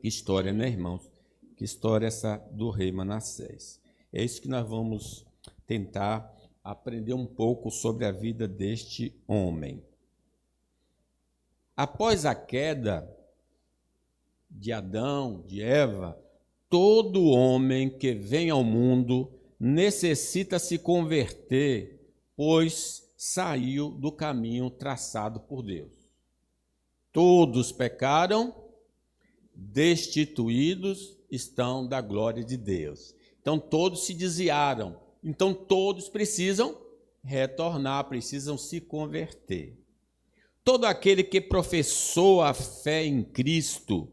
Que história, né, irmãos? Que história essa do rei Manassés. É isso que nós vamos tentar aprender um pouco sobre a vida deste homem. Após a queda de Adão, de Eva, todo homem que vem ao mundo necessita se converter, pois saiu do caminho traçado por Deus. Todos pecaram, destituídos estão da glória de Deus. Então todos se desviaram. Então todos precisam retornar, precisam se converter. Todo aquele que professou a fé em Cristo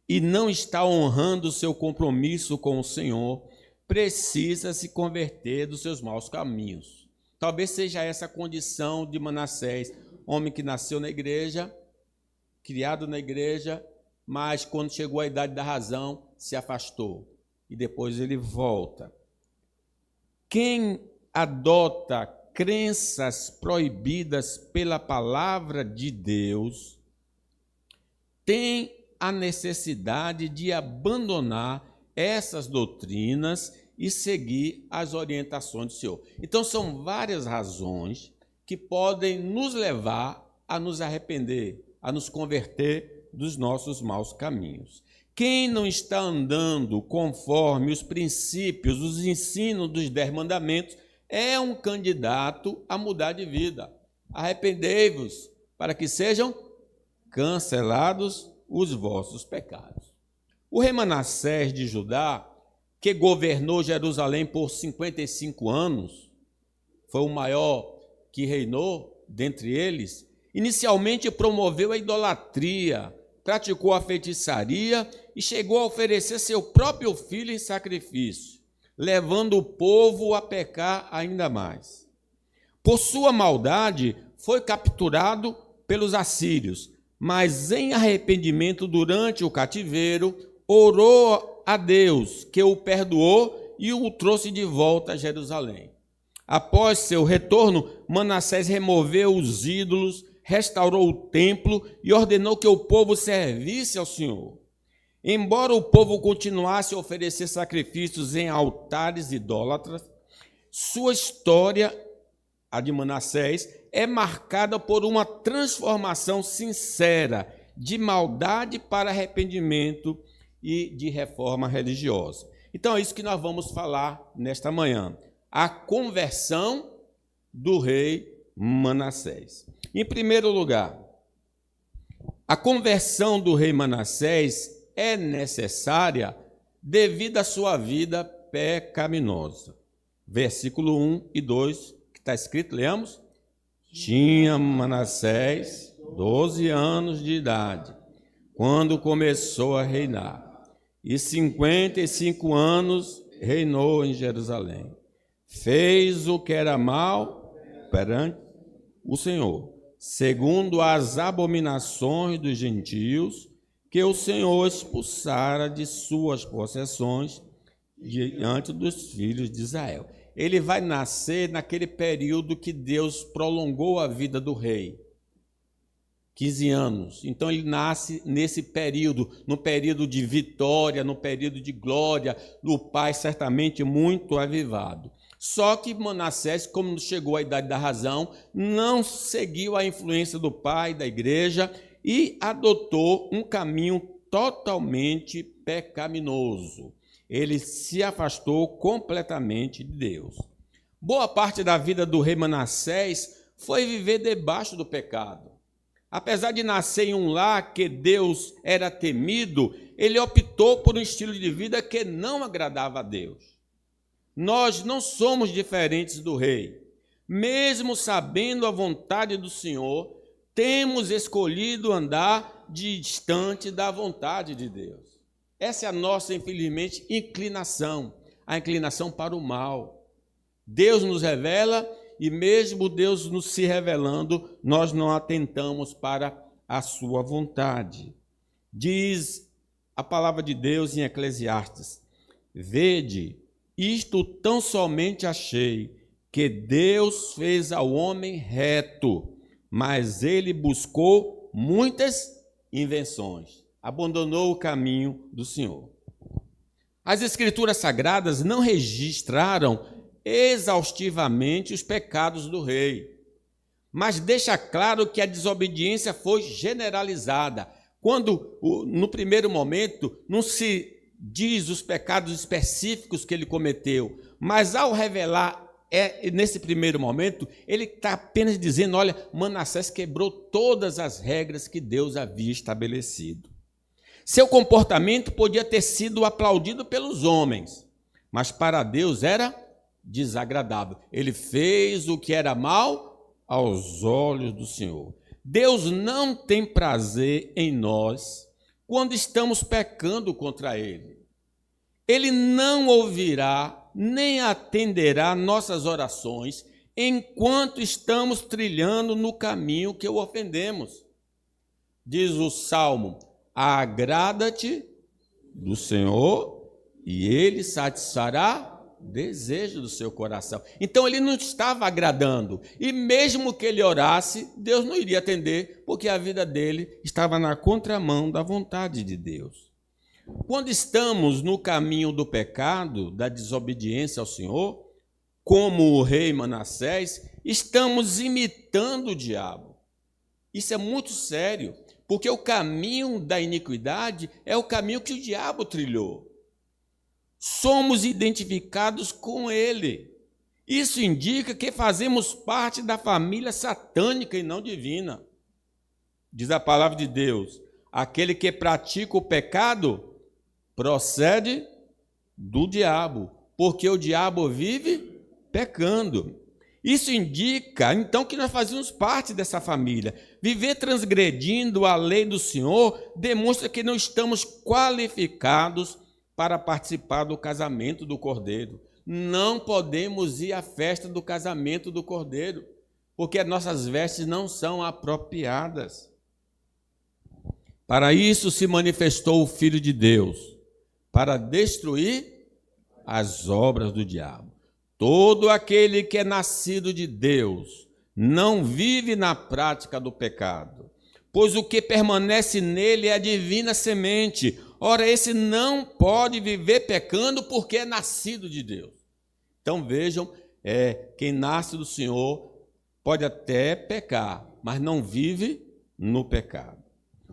e não está honrando o seu compromisso com o Senhor, precisa se converter dos seus maus caminhos. Talvez seja essa a condição de Manassés, homem que nasceu na igreja, criado na igreja, mas quando chegou à idade da razão, se afastou. E depois ele volta. Quem adota crenças proibidas pela palavra de Deus tem a necessidade de abandonar essas doutrinas e seguir as orientações do Senhor. Então, são várias razões que podem nos levar a nos arrepender, a nos converter dos nossos maus caminhos. Quem não está andando conforme os princípios, os ensinos dos 10 mandamentos, é um candidato a mudar de vida. Arrependei-vos, para que sejam cancelados os vossos pecados. O rei Manassés de Judá, que governou Jerusalém por 55 anos, foi o maior que reinou dentre eles, inicialmente promoveu a idolatria, praticou a feitiçaria e chegou a oferecer seu próprio filho em sacrifício, levando o povo a pecar ainda mais. Por sua maldade, foi capturado pelos assírios, mas em arrependimento durante o cativeiro, orou a Deus, que o perdoou e o trouxe de volta a Jerusalém. Após seu retorno, Manassés removeu os ídolos, restaurou o templo e ordenou que o povo servisse ao Senhor. Embora o povo continuasse a oferecer sacrifícios em altares idólatras, sua história, a de Manassés, é marcada por uma transformação sincera de maldade para arrependimento e de reforma religiosa. Então é isso que nós vamos falar nesta manhã. A conversão do rei Manassés. Em primeiro lugar, a conversão do rei Manassés é necessária devido à sua vida pecaminosa. Versículo 1 e 2, que está escrito, leamos? Tinha Manassés 12 anos de idade, quando começou a reinar, e 55 anos reinou em Jerusalém. Fez o que era mal perante o Senhor, segundo as abominações dos gentios, que o Senhor expulsara de suas possessões diante dos filhos de Israel. Ele vai nascer naquele período que Deus prolongou a vida do rei, 15 anos. Então ele nasce nesse período, no período de vitória, no período de glória, do pai certamente muito avivado. Só que Manassés, como chegou à idade da razão, não seguiu a influência do pai, da igreja, e adotou um caminho totalmente pecaminoso. Ele se afastou completamente de Deus. Boa parte da vida do rei Manassés foi viver debaixo do pecado. Apesar de nascer em um lar que Deus era temido, ele optou por um estilo de vida que não agradava a Deus. Nós não somos diferentes do rei. Mesmo sabendo a vontade do Senhor, temos escolhido andar distante da vontade de Deus. Essa é a nossa, infelizmente, inclinação, a inclinação para o mal. Deus nos revela e mesmo Deus nos se revelando, nós não atentamos para a sua vontade. Diz a palavra de Deus em Eclesiastes: vede, isto tão somente achei, que Deus fez ao homem reto, mas ele buscou muitas invenções. abandonou o caminho do Senhor. As Escrituras Sagradas não registraram exaustivamente os pecados do rei, mas deixa claro que a desobediência foi generalizada. Quando, no primeiro momento, não se diz os pecados específicos que ele cometeu, mas ao revelar, nesse primeiro momento, ele está apenas dizendo, olha, Manassés quebrou todas as regras que Deus havia estabelecido. Seu comportamento podia ter sido aplaudido pelos homens, mas para Deus era desagradável. Ele fez o que era mal aos olhos do Senhor. Deus não tem prazer em nós quando estamos pecando contra Ele. Ele não ouvirá nem atenderá nossas orações enquanto estamos trilhando no caminho que o ofendemos. Diz o Salmo, agrada-te do Senhor e Ele satisfará o desejo do seu coração. Então ele não estava agradando. E mesmo que ele orasse, Deus não iria atender, porque a vida dele estava na contramão da vontade de Deus. Quando estamos no caminho do pecado, da desobediência ao Senhor, como o rei Manassés, estamos imitando o diabo. Isso é muito sério, porque o caminho da iniquidade é o caminho que o diabo trilhou. Somos identificados com ele. Isso indica que fazemos parte da família satânica e não divina. Diz a palavra de Deus, aquele que pratica o pecado procede do diabo, porque o diabo vive pecando. Isso indica, então, que nós fazemos parte dessa família. Viver transgredindo a lei do Senhor demonstra que não estamos qualificados para participar do casamento do Cordeiro. Não podemos ir à festa do casamento do Cordeiro, porque as nossas vestes não são apropriadas. Para isso se manifestou o Filho de Deus, para destruir as obras do diabo. Todo aquele que é nascido de Deus não vive na prática do pecado, pois o que permanece nele é a divina semente. Ora, esse não pode viver pecando porque é nascido de Deus. Então vejam, quem nasce do Senhor pode até pecar, mas não vive no pecado.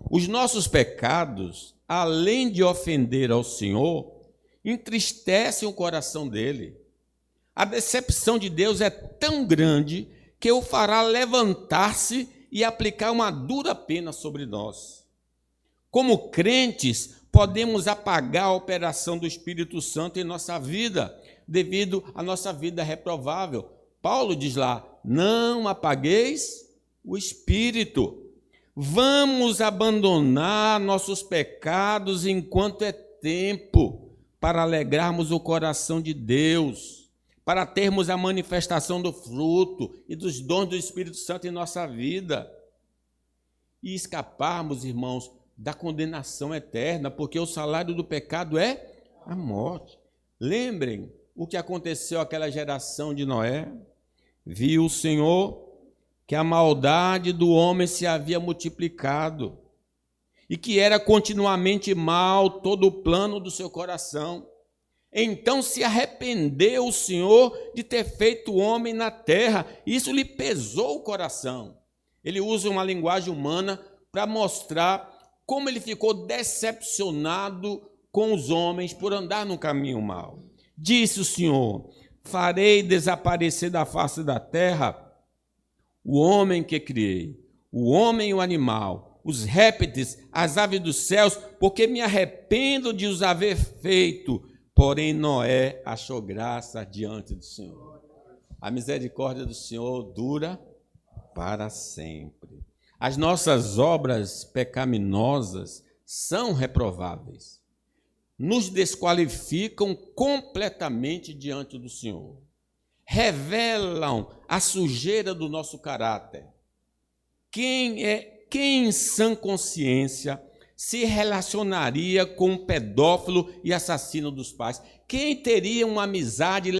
Os nossos pecados, além de ofender ao Senhor, entristecem o coração dele. A decepção de Deus é tão grande que o fará levantar-se e aplicar uma dura pena sobre nós. Como crentes, podemos apagar a operação do Espírito Santo em nossa vida, devido à nossa vida reprovável. Paulo diz lá, não apagueis o Espírito. Vamos abandonar nossos pecados enquanto é tempo, para alegrarmos o coração de Deus, para termos a manifestação do fruto e dos dons do Espírito Santo em nossa vida. E escaparmos, irmãos, da condenação eterna, porque o salário do pecado é a morte. Lembrem o que aconteceu àquela geração de Noé. Viu o Senhor que a maldade do homem se havia multiplicado e que era continuamente mal todo o plano do seu coração. Então se arrependeu o Senhor de ter feito o homem na terra. Isso lhe pesou o coração. Ele usa uma linguagem humana para mostrar como ele ficou decepcionado com os homens por andar no caminho mau. Disse o Senhor, farei desaparecer da face da terra o homem que criei, o homem e o animal, os répteis, as aves dos céus, porque me arrependo de os haver feito. Porém, Noé achou graça diante do Senhor. A misericórdia do Senhor dura para sempre. As nossas obras pecaminosas são reprováveis. Nos desqualificam completamente diante do Senhor. Revelam a sujeira do nosso caráter. Quem em sã consciência se relacionaria com um pedófilo e assassino dos pais? Quem teria uma amizade